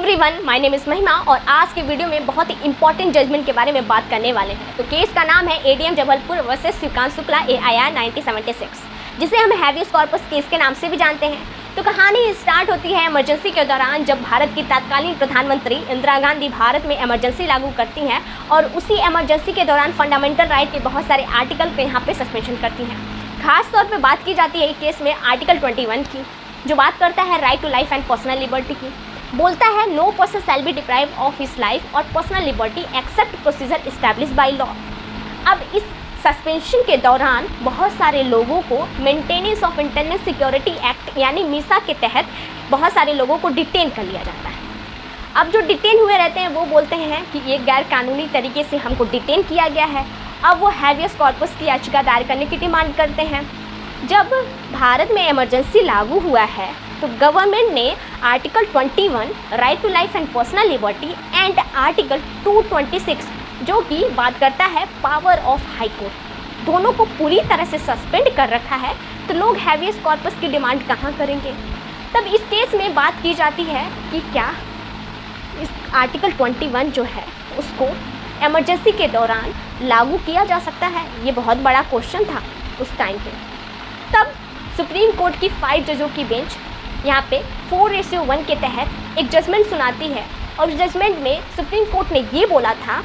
Everyone, my name is महिमा और आज के वीडियो में बहुत ही इंपॉर्टेंट जजमेंट के बारे में बात करने वाले हैं। तो केस का नाम है ADM Jabalpur versus Shrikant Shukla AIR 1976, जिसे हम हैवियस कॉर्पस केस के नाम से भी जानते हैं। तो कहानी स्टार्ट होती है इमरजेंसी के दौरान, जब भारत की तत्कालीन प्रधानमंत्री इंदिरा गांधी भारत में इमरजेंसी लागू करती हैं और उसी इमरजेंसी के दौरान फंडामेंटल राइट के बहुत सारे आर्टिकल पे यहाँ पे सस्पेंशन करती हैं। खास तौर पे बात की जाती है केस में आर्टिकल 21 की, जो बात करता है right to life and personal liberty की। बोलता है no person shall be deprive of his life और personal liberty except procedure establish by law. अब इस सस्पेंशन के दौरान बहुत सारे लोगों को maintenance of internal security act यानी मीसा के तहत बहुत सारे लोगों को डिटेन कर लिया जाता है। अब जो डिटेन हुए रहते हैं वो बोलते हैं कि ये गैर कानूनी तरीके से हमको डिटेन किया गया है। अब वो हैवियस कॉर्पस की याचिका दायर करने की डिमांड करते हैं। जब भारत में इमरजेंसी लागू हुआ है तो गवर्नमेंट ने article 21 right to life and personal liberty and article 226 जो कि बात करता है पावर ऑफ हाई कोर्ट, दोनों को पूरी तरह से सस्पेंड कर रखा है। तो लोग हैवियस कॉर्पस की डिमांड कहाँ करेंगे? तब इस केस में बात की जाती है कि क्या इस आर्टिकल 21 जो है उसको इमरजेंसी के दौरान लागू किया जा सकता है। ये बहुत बड़ा क्वेश्चन था उस टाइम पे। तब सुप्रीम कोर्ट की 5 जजों की बेंच यहाँ पे 4:1 के तहत एक जजमेंट सुनाती है और जजमेंट में सुप्रीम कोर्ट ने ये बोला था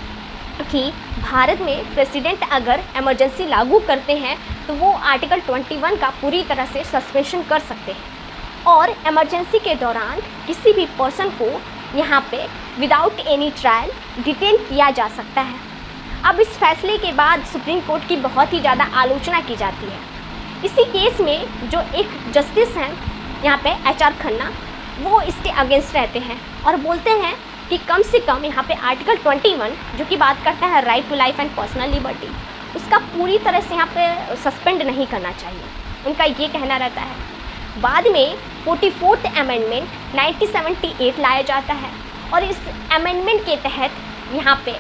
कि भारत में प्रेसिडेंट अगर इमरजेंसी लागू करते हैं तो वो आर्टिकल 21 का पूरी तरह से सस्पेंशन कर सकते हैं और इमरजेंसी के दौरान किसी भी पर्सन को यहाँ पे विदाउट एनी ट्रायल डिटेन किया जा सकता है। अब इस फैसले के बाद सुप्रीम कोर्ट की बहुत ही ज़्यादा आलोचना की जाती है। इसी केस में जो एक जस्टिस हैं यहाँ पे HR खन्ना, वो इसके अगेंस्ट रहते हैं और बोलते हैं कि कम से कम यहाँ पे आर्टिकल 21 जो कि बात करता है right to life and personal liberty, उसका पूरी तरह से यहाँ पे सस्पेंड नहीं करना चाहिए। उनका ये कहना रहता है। बाद में 44th अमेंडमेंट 1978 लाया जाता है और इस अमेंडमेंट के तहत यहाँ पे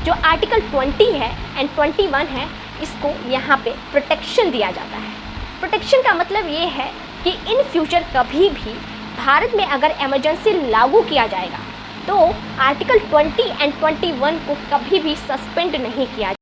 जो आर्टिकल 20 है एंड 21 है, इसको यहाँ पे प्रोटेक्शन दिया जाता है। प्रोटेक्शन का मतलब ये है कि इन फ्यूचर कभी भी भारत में अगर इमरजेंसी लागू किया जाएगा तो आर्टिकल 20 एंड 21 को कभी भी सस्पेंड नहीं किया